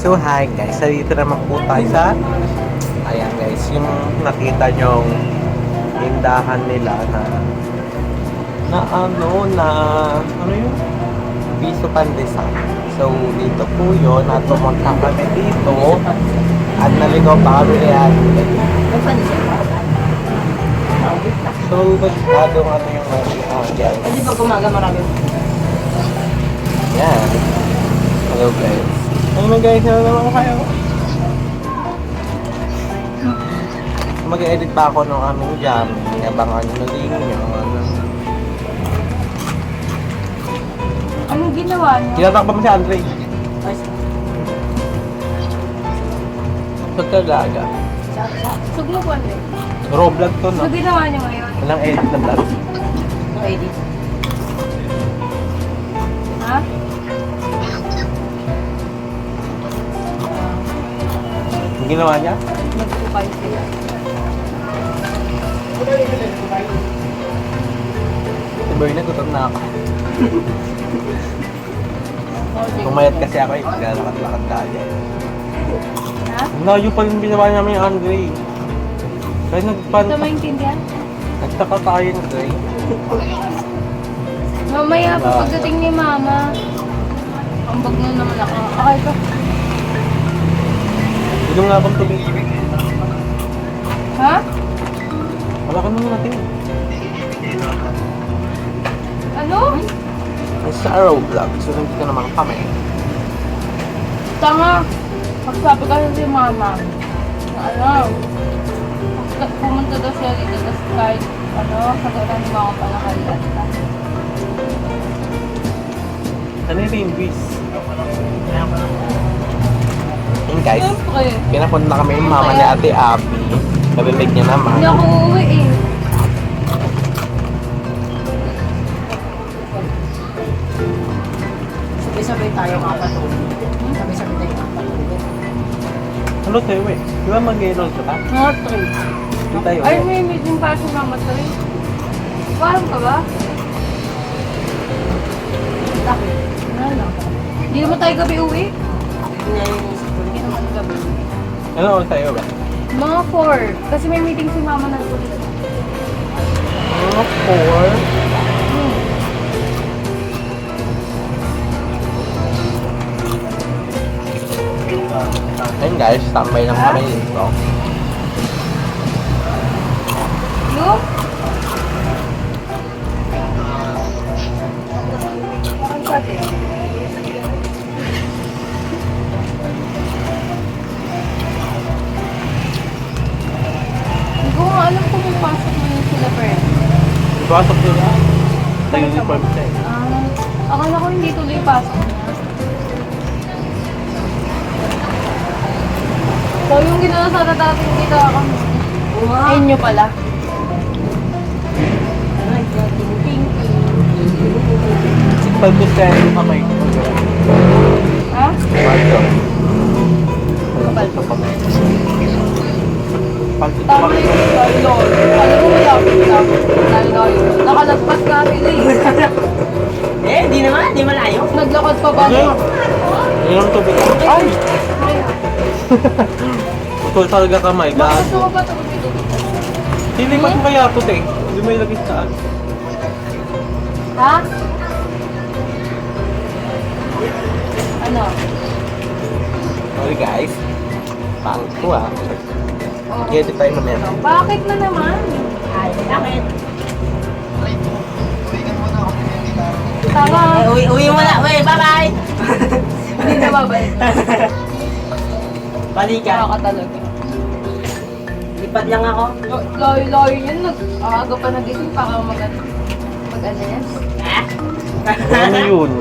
So hi guys, so dito naman po tayo sa ayan guys, yung nakita nyong tindahan nila ano yung piso pandesal. So dito po yun, at pumunta kami dito at naligaw pa kami yan. So masyadong ano yung yan. Kasi pag umaga marami. Yan. Hello guys. Ano guys, ano naman kayo? Mag-edit pa ako ng aming jam. Abangan nyo din nyo. Anong ginawa niyo? Kinatakpa mo si Andre. Pagkagaga. Suglo po ano? Raw vlog to, no? So ginawa niyo ngayon? Walang edit na vlog. Edit. Ha? Ang ginawa niya? Nagpupay sila. Si Berna, gutom na ako. Pumayat kasi ako eh. Lalakad-lakad tayo. Ha? Layo pa rin ginawa namin yung Andre. Kaya Ito maintindihan? nagtaka tayo ng Andre. Mamaya po pagdating ni Mama. Ambag na naman ako. Okay pa. Ilong nga akong tubig. Ha? Wala ka naman natin. Ano? Ang sa Arrow Vlog. So nandito naman kami. Tanga. Pagsabi kasi si Mama. Na ano? Pumunta daw siya dito. Tapos kahit kagaya ni Mama pa nakalat. Ano yung Rainbies? Yun guys. Siyempre. Pinapunta na kami yung mama ni Ate Abby. Kabibig niya naman. Hindi ako uuwi eh. Sabay-sabay tayo makapatulog. Sabay-sabay tayo makapatulog. Ano tayo eh? Di ba mag-enroll ka pa? Mga 3. Di tayo. Ay, may meeting pa si Mama 3. Parang ka ba? Bakit? Ano lang. Hindi naman tayo gabi uwi. Hindi na yung isip ko. Hindi naman gabi. Ano oras tayo ba? Mga 4. Kasi may meeting si Mama ng ulit. Mga 4. Ayun guys, tambay lang kami dito. Look. Ang pati. Hindi ko nga alam kung may pasok mo yun sila, Fred. Ipasok nila. Sa uniform siya eh. Akala ko hindi tuloy pasok niya. So, yung ginawa sana dati dito ako. Ayun nyo pala. Pagkusahin yung kamay ko. Ha? Palto. Kapalto. Palto to Tama kami. yun. Lord. Alam mo wala. Nakalagpas ka sila eh. Di naman. Di malayo. Naglakad pa ba? Hindi. Yun ang tubig. Ay! Putol talaga kamay. Bakit Gago. mo ba ito dito? Silipat mo kaya ito eh. Hindi may lagay saan. Ha? Ano? Sorry guys. Pangit ko ah. Oh. Edit tayo mamaya. Bakit na naman? Ay, bakit? Tama. Uwi mo na. Uwi, bye-bye! Hindi na babalik. Balikan. Kaya ka talaga. Lipat lang ako. Layo-layo yun. Aga pa nagising para mag-anes. Ano yun?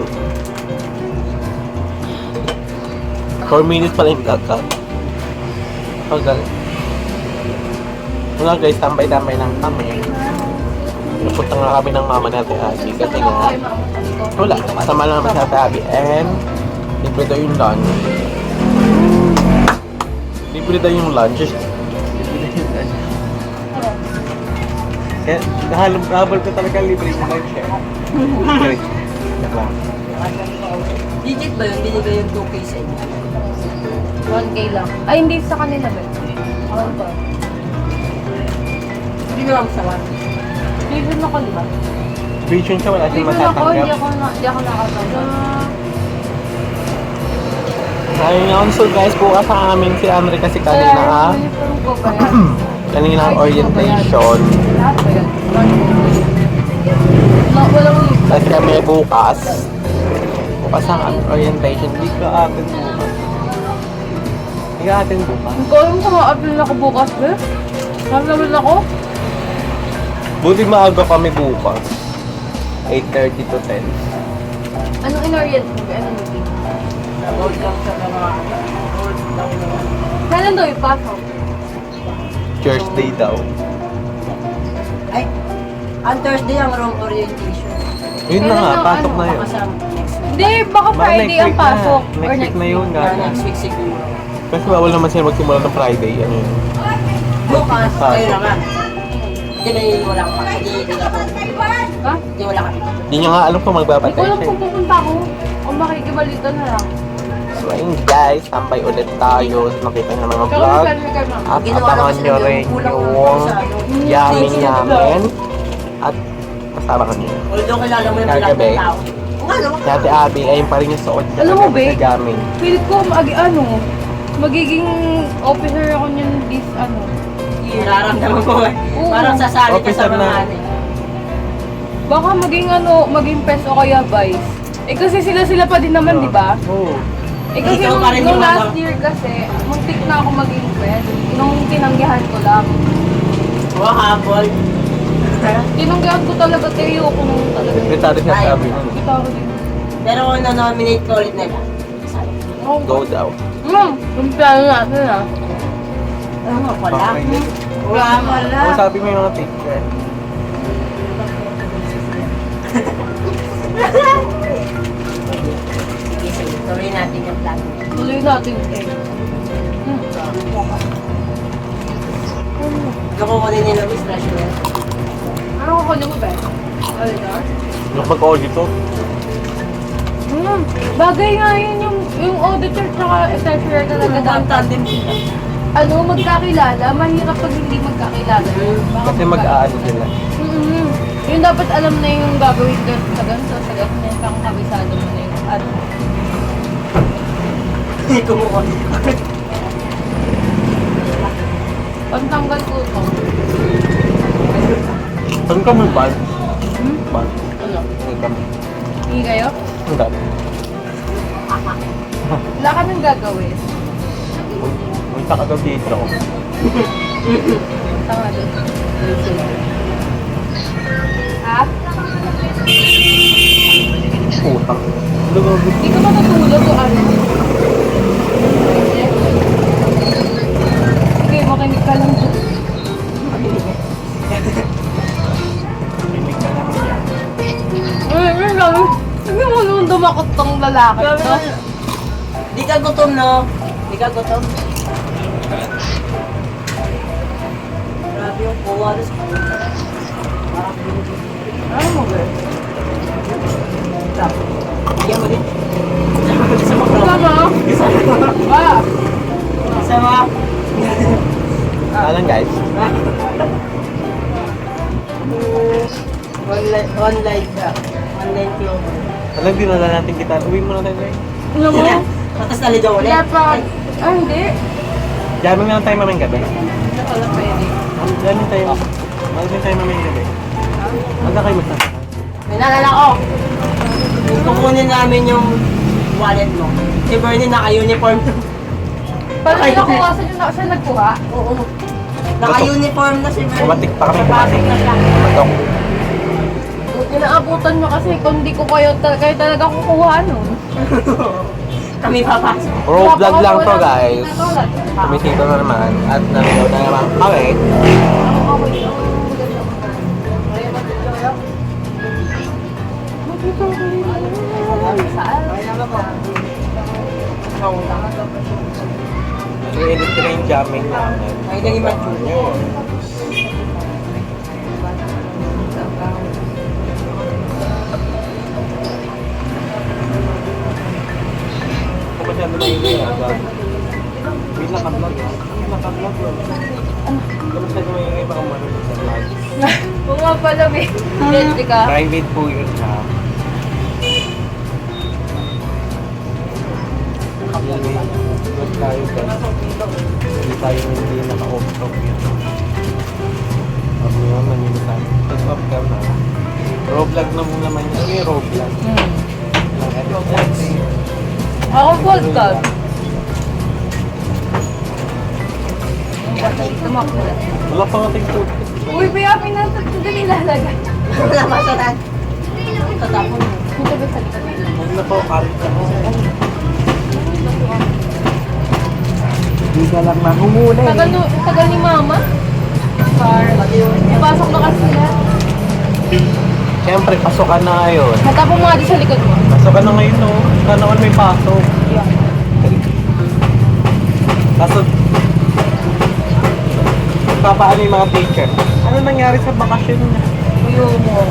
4 minutes pala yung vlog. Paggal. Wala guys, tambay-tambay lang kami. Napunta nga kami ng mama natin Abby kasi nga wala, kasama lang naman sa Ate Abby and libre daw yung lunch. Libre daw yung lunch. Kaya nahabol ko talaga libre yung lunch eh. Okay. Yan lang. Digit ba yun? Binigay yung 2K sa inyo. 1K lang. Ay, hindi sa kanila ba? Ako ba? Hindi naman sa one. Libre na ko, di ba? Vision siya, wala siyang Libre ako, hindi matatanggap. ako nakatanggap. Ayun, so guys, bukas ang aming si Andre kasi kanina uniform ko ba yan? kanina ang orientation. Lahat ba yan? Walang libre. Tapos kami bukas. Bukas ang aming orientation. Hindi ka atin bukas. Hindi ka atin bukas. Hindi ko alam kung ma-apply ako bukas, be. Nagawin ako. Buti maaga kami bukas. 8:30 to 10. Anong in-orient mo? Anong meeting? Gold lang sa mga gold lang naman. Kailan daw ipasok? Thursday daw. Ay, on Thursday ang room orientation. Yun na Kailan nga, ang pasok ano, na yun. Baka sa next week. Hindi, baka Baka Friday next ang week na. pasok. Next week na yun, Or gaga. next week siguro. Kasi bawal naman sila magsimula ng Friday. Ano yun? Bukas, Pasok. kayo naman. Hindi may wala ka pa. Hindi ako. Ha? Hindi wala ka. Hindi niya nga alam kung Hindi ko alam magpapatensya. kung pupunta ako. O makikibalita na lang. So ayun guys, tambay ulit tayo. Makita nyo naman ang Tsaka vlog. mag-send kayo, ma'am. At Ginawa abangan lang nyo sila rin yung kulang yung sa ano. yamin. At kasama ka nyo. Although kilala mo yung Kagabi. mga tao. Nga no? Dati Abby, ayun pa rin yung suot niya. Alam mo, kagabi babe? sa yamin. Pilit ko magiging officer ako niyan this Nararamdaman ko eh. Oo. Parang sasali ka Officer sa mga na. ano. Baka maging pes o kaya vice. Eh kasi sila pa din naman, di ba? Oo. Eh kasi Ikaw pa rin nung yung last ano. year kasi, muntik na ako maging pes. Nung tinanggihan ko lang. Oh, habol. Tinanggihan ko talaga, tayo ko nung talaga. Sekretary siya Ay. sa Abby. Kita ko din. Pero kung na-nominate ko ulit nila. Go daw. Kumpiyan natin ah. Ano, wala. Okay. Wala. Kung sabi mo yung mga teacher. Sige, sige. Tuloy natin yung plan. Tuloy natin eh. Kukunin nila Miss Rachel. Ano ko kunin mo ba? Alidor? Yung mag-auditor. Bagay nga yun yung auditor tsaka treasurer talaga dapat. Tandem sila. Ano, magkakilala. Mahirap pag hindi magkakilala. Baka Kasi mag-aano sila. Yung dapat alam na yung gagawin doon sa ganito, sa ganito, pang kabisado mo na yung ano. Hindi kumukunin. Pantanggal ko ito. Saan kami ba? Hmm? Ba? Ano? Saan kami? Hindi kayo? Hindi. Wala ka nang gagawin. Punta ka daw dito. Tama doon. Ha? Putang. Lugaw. Hindi ka matutulog o ano? Sige, makinig ka lang doon. Pinig ka lang yan. Ay, sabi, sabi mo naman dumakot tong lalaki to. Di ka gutom, no? Di ka gutom. Grabe yung kuha doon sa kuha. Ano mo ba? Bigyan mo din. Bigyan mo din sa mga Sama? Ah! Isa mo. Alam guys. Online ka. Online club. Alam, dinala natin kita. Uwi mo na tayo guys. Ano mo? Tapos nalido ulit. Kaya pa... Ah, hindi. Jamming na lang tayo mamayang gabi. Hindi ko alam pwede. Jamming tayo. Jamming tayo mamayang gabi. Ano kayo magsasakay? May naalala ko. Kukunin namin yung wallet mo. Si Bernie naka-uniform. Paano nila kuha? Saan siya nagkuha? Oo. Naka-uniform na si Bernie. Bumatik pa kami Papasok na siya. Matok. Inaabutan mo kasi kung di ko kayo talaga kukuha nun. Kami papasok. Pro vlog lang to guys. Kumisito na naman. At naligaw na naman kami. I-edit ko na yung jamming namin. Ay, naging mature. Kung masyado na yun, naka-vlog eh. Naka-vlog yun. Kamusta naman yung iba kung marunong sa vlog? Oo nga pala, may. Hindi ka. Private po yun ha. Huwag tayo guys. Hindi tayo hindi naka-off-top yun. Huwag mo yun, naninitan. Tapos off cam na. Raw vlog na mo naman yun. Ano yung raw vlog? Ang edit. Ako podcast. Tumakbo. Wala pa nating food. Uy, kaya pinasag ko din ilalagay. Wala masarap. Tatapon mo. Dito ba sa likod? Huwag na po, karit ka mo. Hindi ka lang nahumuli. Tagal ni Mama. Ipasok na kasi sila. Siyempre, pasokan na ngayon. Natapong mga di sa likod mo. Pasokan na ngayon, no? Sana naman may pasok. Yeah. Kaso, papaano yung mga teacher? Ano nangyari sa bakasyon niya? Uyo mo.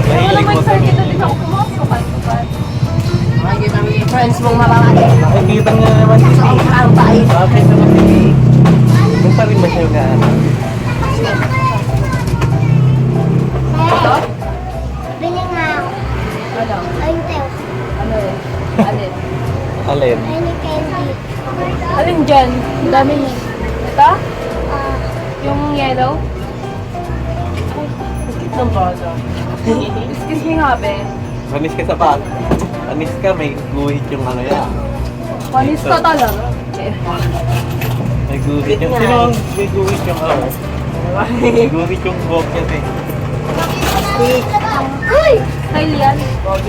Pero Nahilig naman mo sir, sa- kita din ako pumasok. Kahit pa. Makikita mo yung friends mong mababati. Nakikita niya naman si Sa ang bait. Bakit naman si Kung pa rin ba siya gaano? Ito? Bili nga ako. Ano? Ayun, Teo. Ano yun? Alin? Alin? Ayun yung candy. Alin dyan? Ang dami niya. Ito? Ah, Yung yellow? Ng bata. Excuse me nga, be. Manis ka sa pag. Manis ka, may guhit yung ano yan. Panis ka talaga. Eh. May guhit yung... Sino ang may guhit yung ano? May guhit yung buhok niya eh. Uy! Kyle yan. Tapos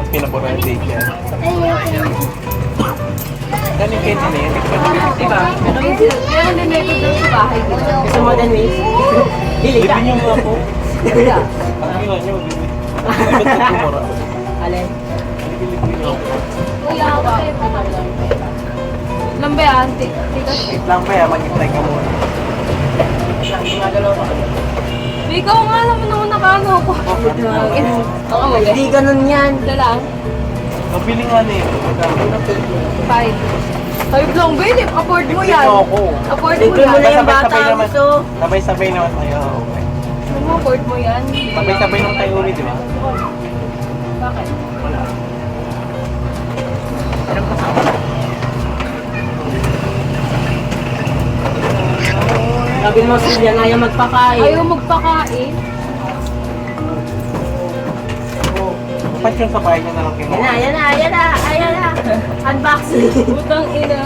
pinapura yung teacher. ayun yung candy. Saan yung candy na yan? Diba? Meron din na ito doon sa bahay. Gusto mo din, Miss? Bili ka. Libin niyo nga po. Kaya. Ang gila niyo, libin. Ba't nagkumura? Alin? Libin niyo ako. Kuya, ako kayo. Lambe, auntie. Tikas. Wait lang pa yan, mag-try ka muna. Gumagalaw ka. Ikaw nga alam mo naman nakaano ako. Ako mo, Hindi ganun yan. Ito lang. Mabili nga na yun. 5. 5 lang, babe. Afford mo Libin yan. niyo ako. Afford mo Libre mo yan. na yung Sabay-sabay bata. naman. Gusto. Sabay-sabay naman tayo. Okay. Ano mo, afford mo yan. Sabay-sabay naman tayo ulit, di ba? Bakit? Wala. Sabi mo sila na ayaw magpakain. Ayaw magpakain. Dapat yung sa bahay niya na lang kinuha. Yan na. Unboxing. Utang ina.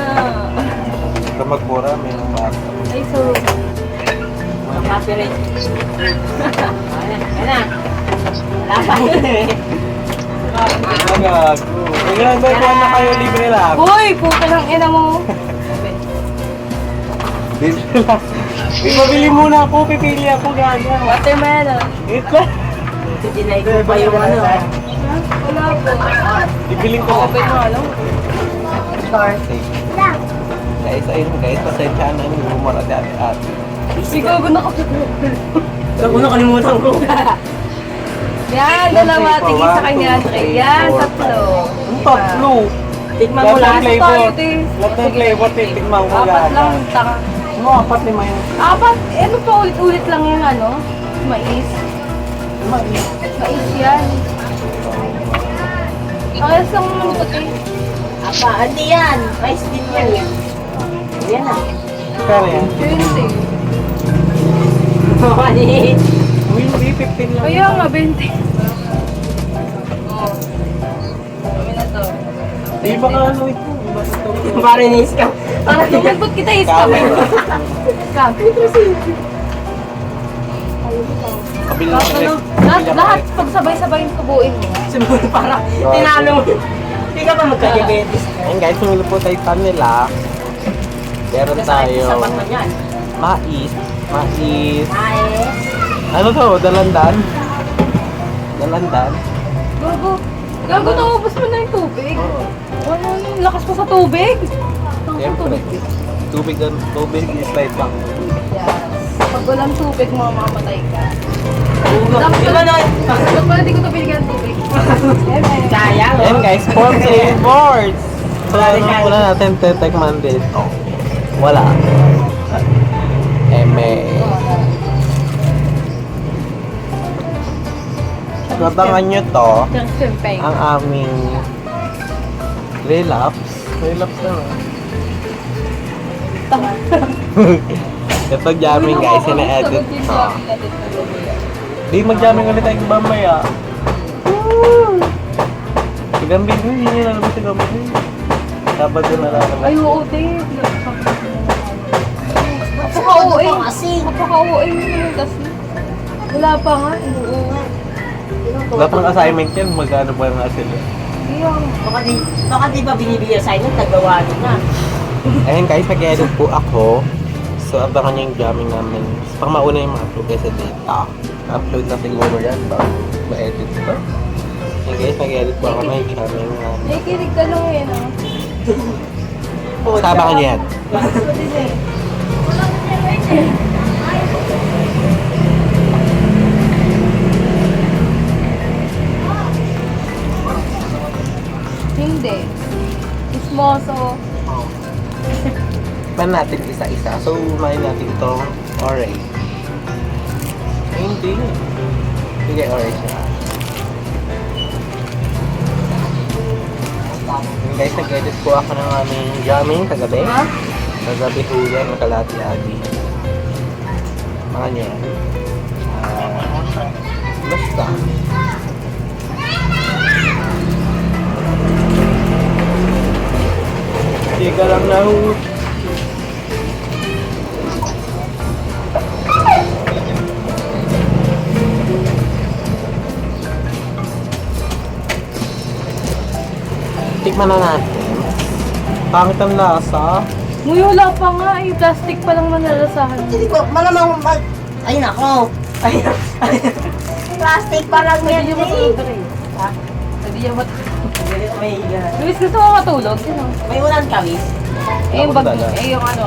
Ito magmura, may nang bata. Ay, so. Copyright. Yan na. Wala pa. Magago. Kaya ba kuha na kayo libre lang? Hoy, puta ng ina mo. Libre lang. May pabili muna ako, pipili ako gaga. Watermelon. Wait lang. Dinay ko pa yung ano. Wala po. Bibiling ko Open mo, alam. Guys, ayun guys, pasensya na yung bumara dati ate. Ikaw ko nakapagod. Ako nakalimutan ko. Yan, dalawa. Tingin sa kanya. Yan, tatlo. Ang tatlo. Tikman mo lahat. Lahat ng tayo, flavor. te. Lahat ng flavor, titikman ko Apat lahat. lang, taka. Ano, apat lima yun. Apat? Ano pa ulit-ulit lang yung ano? Mais. Mais. Mais yan. Ayos lang naman puti. Apa, hindi yan. Rice din yan. Yan na. Kaya yan. 20. Uy, hindi, 15 lang. Kaya nga, 20. Oo. Kami na to. Di ba nga ano ito? Iba ito. Parinis ka. Parang Tumagpot kita is kami. Kami. Kabila na Ano, lahat pagsabay-sabay yung tubuin mo. siguro parang tinalo mo. Hindi ka pa magka-diabetes. Ayun guys, sumilo po tayo sa nila. Meron tayo Sapat na yan. mais. Ay. Ano to? Dalandan? Dalandan? Gago. Gago, naubos mo na yung tubig. Oo. Ano, lakas mo sa tubig. Siyempre. Tubig is life lang. Yes. Pag walang tubig, mamamatay ka. Di ba na? Ba't pala di ko ito binigyan ng tubig? Kaya. Ayan guys, sports and boards. So, ano muna natin titikman dito? Wala. Eme. Abangan nyo to, Siyempre. ang aming relapse. Relapse na Ito jamming guys, ina-edit ko. Di mag-jamming ulit tayo mamaya. Gambi ko, hindi nyo nalabas si Gambi. Dapat yun nalalabas. Ay, oo, Dave. Napaka-uwi. Kasi. Napaka-uwi mo kasi. Wala pa nga. Wala pang assignment yan, magkano pa nga sila. Iyong. Baka di ba binibigay sa inyo, nagawa nyo na. Ayun guys, nag-edit po ako. So, abangan nyo yung jamming namin. Pang mauna yung ma-upload kayo sa data. Upload na siguro yan bago ma-edit ko. Ayun guys, nag-edit po ako ng jamming namin. Nakikinig ka lang eh, no? Sabangan nyo yan. Gusto din eh. Hindi. Ismoso. Pan natin isa-isa. So, umayin natin itong orange. Ay, hindi. Sige, orange na. Yung guys, nag-edit po ako ng aming jamming kagabi. Ha? Kagabi po yan, nakalati-ati. Mga niya yan. Basta. Tiga lang na ho. Tikman na natin. Pangit ang lasa. Nguy, wala pa nga eh. Plastic pa lang manalasahan. Hindi ko, malamang ay nako. Ay, plastic pa lang yan. Hindi niya matulog rin. Ha? Hindi niya matulog. May, Luis, gusto mo matulog? Sino? may ulan kawis. Eh, yung Ako bag, talaga. eh, yung ano.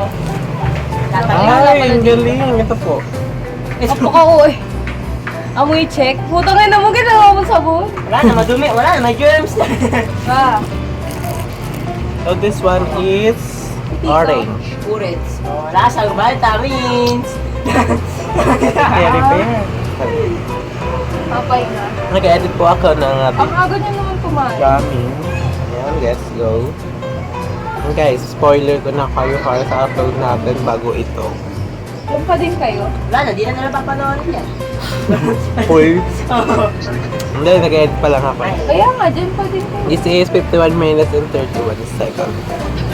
Ay, ang galing. Ito po. Napaka-uwi. Amoy check. Putang ina mo, ginawa mo sabon. Wala na, madumi. Wala na, may germs. Ah. So this one is orange. Urits. Oh, lasa, vitamins. Very fair. Papay na. Nag-edit po ako ng Ang ating aga niya naman kumain. jamming. Ayan, let's go. And guys, spoiler ko na kayo para sa upload natin bago ito. Doon pa din kayo. Wala na, di na nila papanoorin yan. Full. Hindi, nag-edit pa lang ako. Kaya nga, dyan pa din kayo. This is 51 minutes and 31 seconds.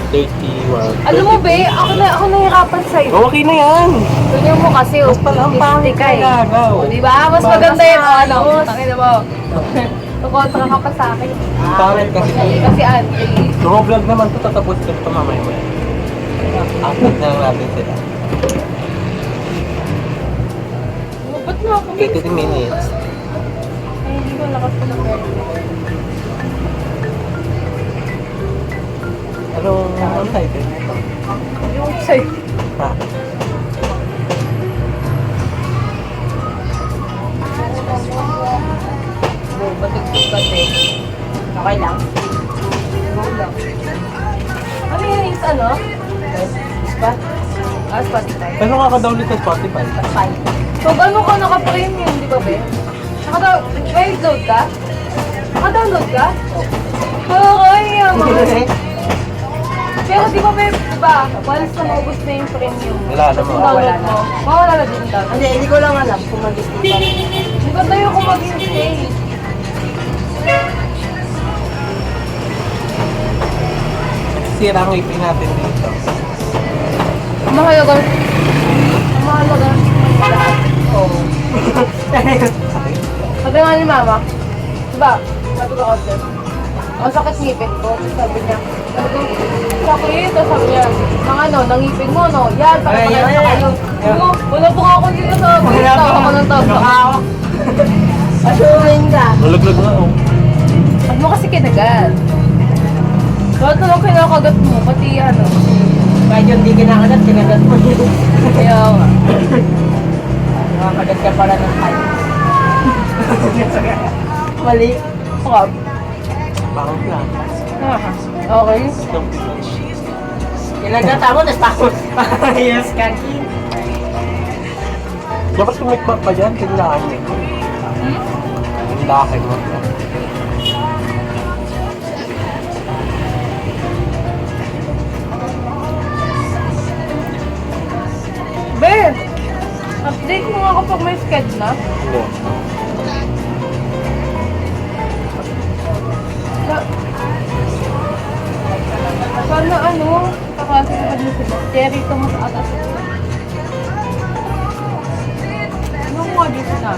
31. Alam mo, be, ako nahirapan sa'yo. Oh, okay na yan. Ganyan mo kasi, Mas pala ang pangit ka eh. talaga. O, di ba? Mas maganda yun. O, ano? Tangin mo. Tukontra ka pa sa akin. Pangit kasi. Kasi Andre. Yung vlog naman to, tatapos ko ito mamaya mo. Upload na lang natin sila. Ba't na ako? 80 minutes. Ay, hindi ko lakas ko ng pera. Anong title nito? Yung sa'yo. Ha? Batugtog kasi. Okay lang. Go lang. Ano yan yung ano? Ba? Ah, Spotify. Pero nakaka-download sa Spotify. Fine. So, ano ka naka-premium, di ba, be? May load ka? Naka-download ka? Oo, kaya mga. Pero di ba, be, di ba, once na maubos na yung premium, Wala na yung mga. download mo, mawala na din yung download. Hindi ko lang alam kung mag-stay pa rin. Di ba tayo kung mag-stay? Sira ang ipin natin dito. Ang mahalaga. Ang mahalaga. Oo. Sabi nga ni mama, diba, sabi ko kasi, ang sakit ngipin ko. Sabi niya, sakit. Tapos sabi niya, nang ano, nangipin mo, no? Yan, para Ay, pala ay, sa ay. kayo. Ano, wala po ako dito sa Wala tawag pa. ako ng tawag sa ako. Pasumin ka. Nalaglag na oh. Ba't mo kasi kinagat? Ba't naman kinakagat mo? Pati ano. Kahit yung di kinakagat, kinagat mo. Kaya nga. Nakakagat ka pala ng time. Mali. Pangab. Parang plan. Okay. Kinagata mo, tapos yes, kaki. Dapat tumikmak pa dyan, tindahan niya. Tindahan mo. Be, update mo nga kapag may sketch na. Hindi. Sana ano, kaklase sa kanya sila. Cherry ito mas atas. Ano mo dito na?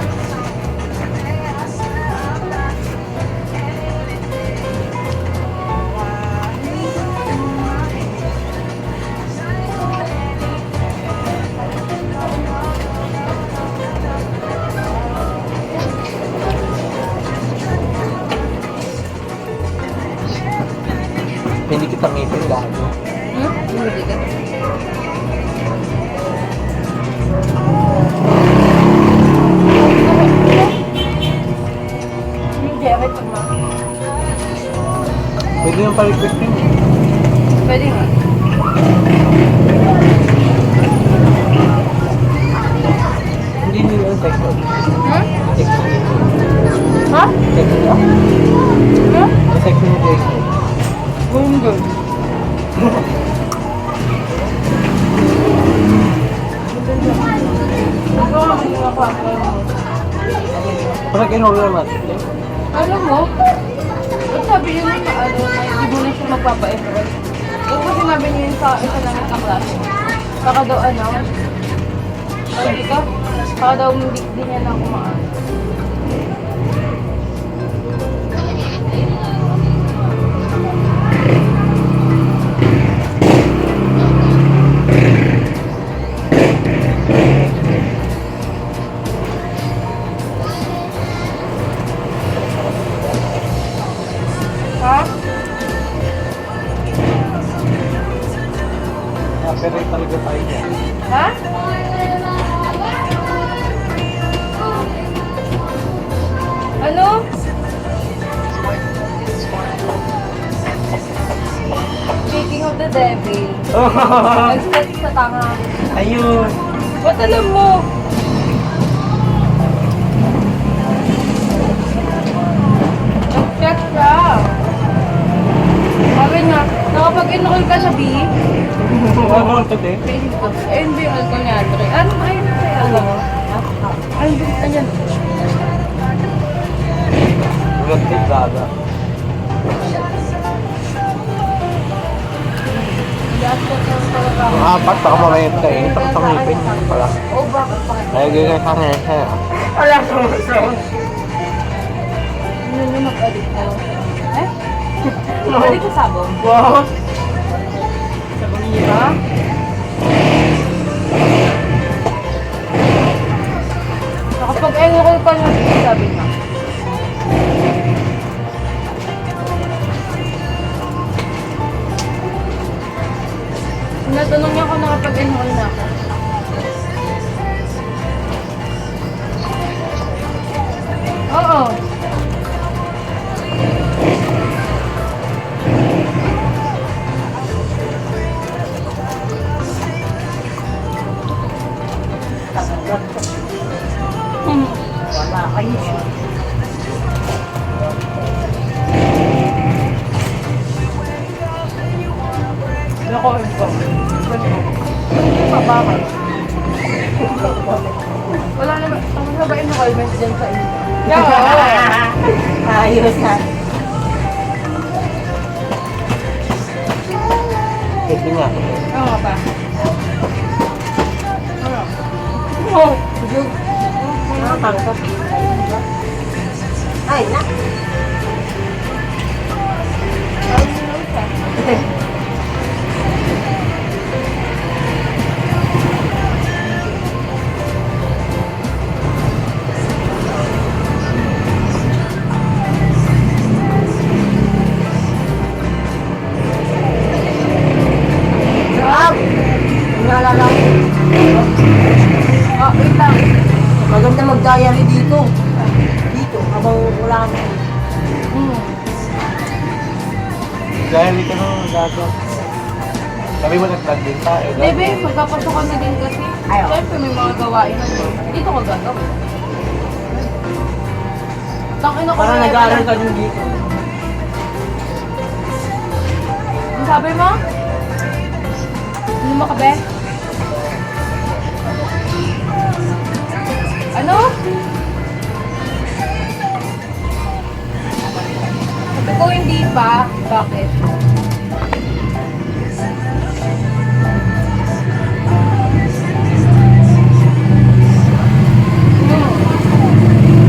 Hindi kita ngipin gago. Hindi ka. Yung Jerry pag ma. Pwede yung palikpik din. Pwede nga. Hindi nila yung text mo. Text mo. Ha? Text mo. Ha? Text mo yung text mo. Gunggol. Parang in-order natin. Alam mo, ba't sabi niyo na ano, hindi mo na siya magpapa-enroll? Yung kasi sinabi niyo yun sa isa namin sa klase. Baka daw ano, hindi ka? Baka daw hindi niya na kumaan. Ha? Pero talaga tayo niya. Ha? Ano? Speaking of the devil, nag-set sa tanga. Ayun. Ba't alam mo? Nag-check siya. Sabi niya, nakapag-enroll ka sa B? Ano ito din? Feeling ko. Eh, hindi yung alcohol niya, Andre. Ano? Ayun na sa'yo. Alam mo? Ayun, ayan. Ulat din gaga. Yasot na talaga. Ang apat, baka mamayat ka eh. Takot ang ngipin. Pala. Oh, bakit? Bakit? Ay, gagay ka nga siya. Wala kang masama. Yun yung mag-addict na lang siya. Eh? Mag-addict sa sabong? Wow. Ha? Nakapag-enroll ka na, sabi niya. Natanong niya kung nakapag-enroll na ako. Oo. Wala kayo siya. Ako, ito. Papakal. Wala naman. Ang sabayin na comments dyan sa inyo. Ayos na. Pwede nga. Oo ba? Oh, yun. Nakakangkot. Ay, na. Sarap! Naalala ko. Ah, wait lang. Maganda mag-diary dito. Dito, habang wala ka. Dahil hindi ka nang gago. Sabi mo nag-vlog din tayo. Bebe, magpapasok ka na din kasi. Ayaw. Siyempre may mga gawain na din. Dito ka gagawin. Tangin ako Parang nag-aaral ka din dito. Ang sabi mo? Ano mo ka, be? Ano? Sabi ko hindi pa. Bakit?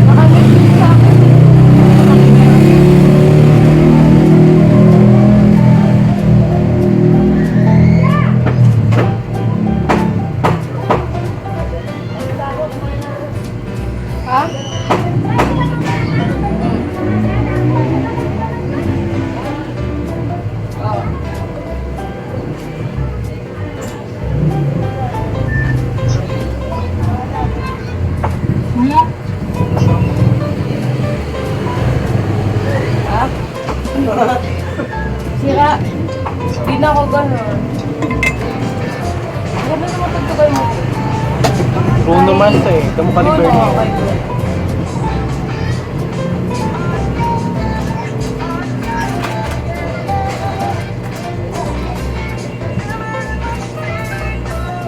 Nakamiss sa akin. Ha? Oo. Ha? Sira. Di na ako gano'n. Gano'n naman tagtugay mo. Bruno Mars eh. Kamukha ni Bruno, Bernie. okay, good.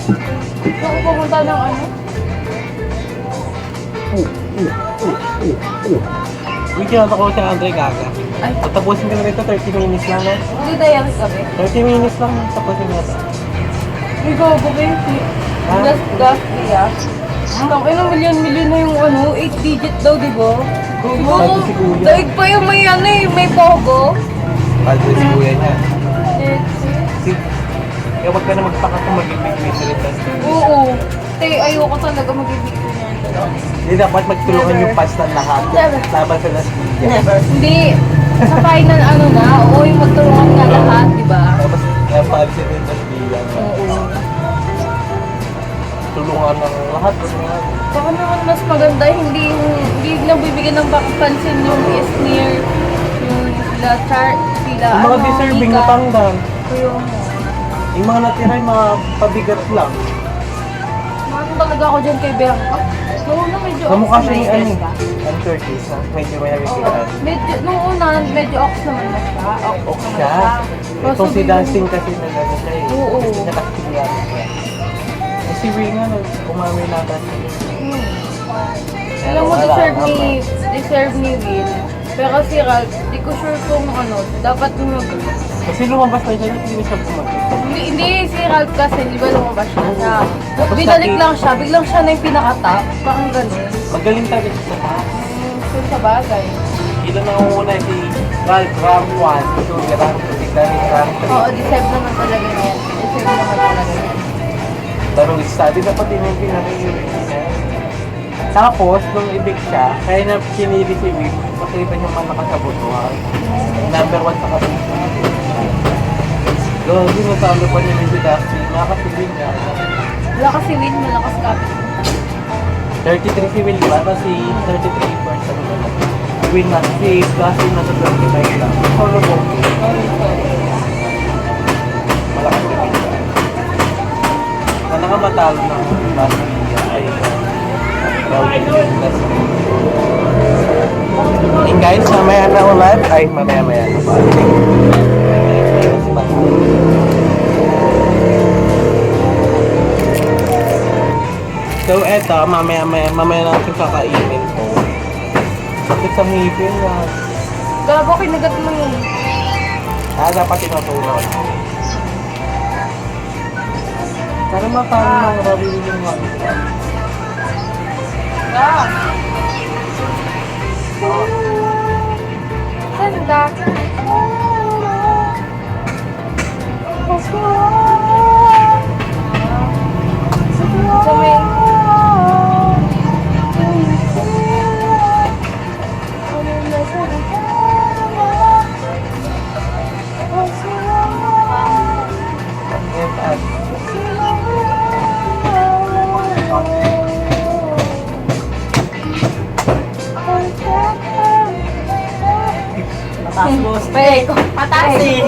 Saan ko pumunta ng ano? Uy, kinanta ko si Andre Gaga. Ay, Tapusin ka na rito, 30 minutes lang eh. hindi dayari kami. 30 minutes lang, tapusin mo ito. May gogo ba yung Ha? gas ah? Tang ina, milyon-milyon na yung ano, 8 digit daw, di ba? Diba? Sabi si Kuya. Daig pa yung may ano eh, may pogo. Padre si Kuya niya. Eh, Kaya huwag ka na magpaka kung mag-ibig salita. Oo. Te, ayoko talaga mag-ibig ko niyan. Hindi dapat magtulungan yung past ng lahat. Never. Laban sa nas media. Never. Hindi. Sa final ano na, oo yung magtulungan nga lahat, di ba? Tapos pag sa nas media. Oo. Tulungan ng lahat. Baka naman mas maganda, hindi lang bibigyan ng pansin yung sneer, yung sila, Yung mga deserving na tanggal. Yung, Yung mga natira yung mga pabigat lang. ano talaga ako dyan kay Bianca? Noong una medyo Kamukha siya na ni yung ano. Bianca. Ang Turkish na. Medyo may Oo. habikitan. Nung una, medyo ox naman na siya. Ok naman siya. Kaso Itong si biglang- Dancing kasi nag-ano siya eh. Oo. Nakakiliyan siya. Eh si Ray nga, umamay na dancing. Alam mo, deserve ni Will. Pero kasi Ralph, di ko sure kung ano, dapat nung Kasi lumabas na siya, hindi siya bumagay. hindi si Ralph kasi, di ba lumabas na siya. Tapos Binalik dati- lang siya, biglang siya na yung pinaka-top. Parang ganun. Magaling talaga siya sa taas. So, sa bagay. Ilan na una si Ralph Ram 1, so Ram 2, si Danny Ram 3. Oo, deserve naman talaga niya. Deserve naman talaga niya. Pero study dapat din yung pinaka-urine niya. Tapos, nung ibig siya, kaya na pinili si Vic, kasi iba yung malakas sa butuhan. Number 1 sa kapitid. Doon, sinasabi pa niya ni si Dusty, nakakasibin niya. Wala kasi Will, malakas ka. 33 si Will, diba? Tapos si 33 first, ano ba na? Win na. Si Dusty na sa 25 lang. Solo bogey. Malakas sibin siya. Sana ka matalo ng Dusty ay and guys, mamaya na ulit. Ay, mamaya na pa. So, eto, mamaya natin kakainin to. Sakit sa ngipin na. Gago, kinagat mo yun. Dapat tinutulog. Sana makaroon ng rabili yung mga. Ah. Ganda. Sa may... Tapos, Pwede ko. patas eh.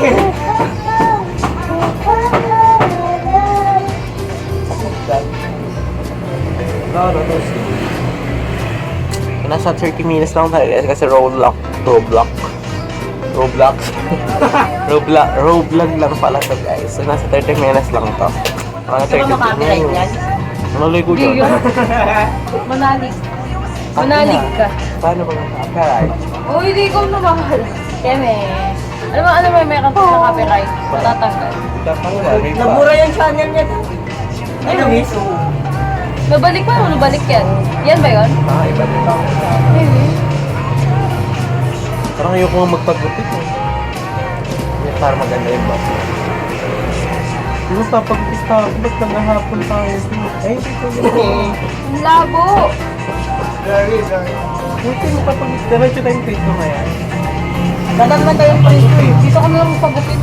Nasa 30 minutes lang tayo guys kasi Roblox. Roblox lang pala to guys. So nasa 30 minutes lang to. Mga Gusto mo copyright yan? Manoloy ko Hindi dyan. yun. Manalig. Manalig ka. Paano ba yung copyright? Oh, hindi ikaw na mahal. Keme. Ano mo, may kanta na copyright. Matatanggal. Nabura yung channel niya to. Ano, miss? Nabalik pa, nabalik yan. Yan ba yun? Iba din lang. Parang ayoko nga magpagupit eh. Para maganda yung boss. Hindi mo papagupit ka ako. Ba't naghahapon tayo? Ay, Ang labo. buti mo papagupit. Diretso tayong Cristo ngayon. Dadan man tayo pa rin. Dito ka na lang magpagupit.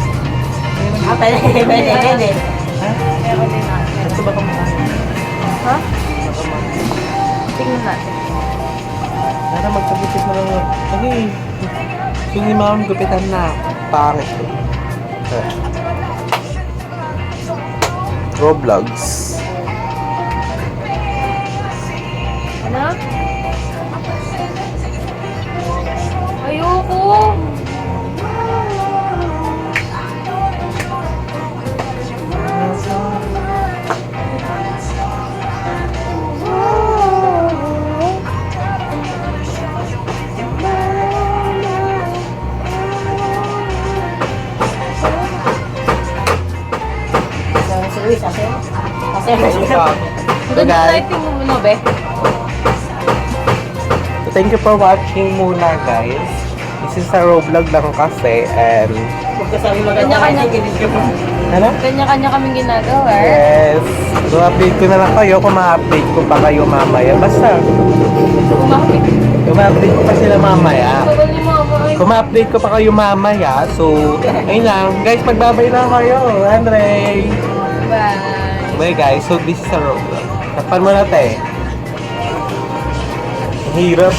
Ah, pwede. Ha? Meron din natin. Gusto ba kang Ha? Tingnan natin. Para magpagupit na lang. Ano eh. Yung ni mama gupitan na. Pangit eh. Roblox. Ano? Ayoko. Si Luis, kasi? So Doon guys, typing mo muna, be. thank you for watching muna guys. This is a Roblox lang kasi and Magkasabi maganda Kanya-kanya. ano? Kanya-kanya kaming ginagawa. Yes. So update ko na lang kayo kung ma-update ko pa kayo mamaya. Basta, Kumakapit. kung ma-update ko pa sila mamaya. Tagal ni mama. Ay, Kung ma-update ko pa kayo mamaya, so, ayun lang. Guys, magbabay lang kayo. Andre! bye. Bye guys, so this is a Roblox. Tapan mo na tayo. Ang hirap.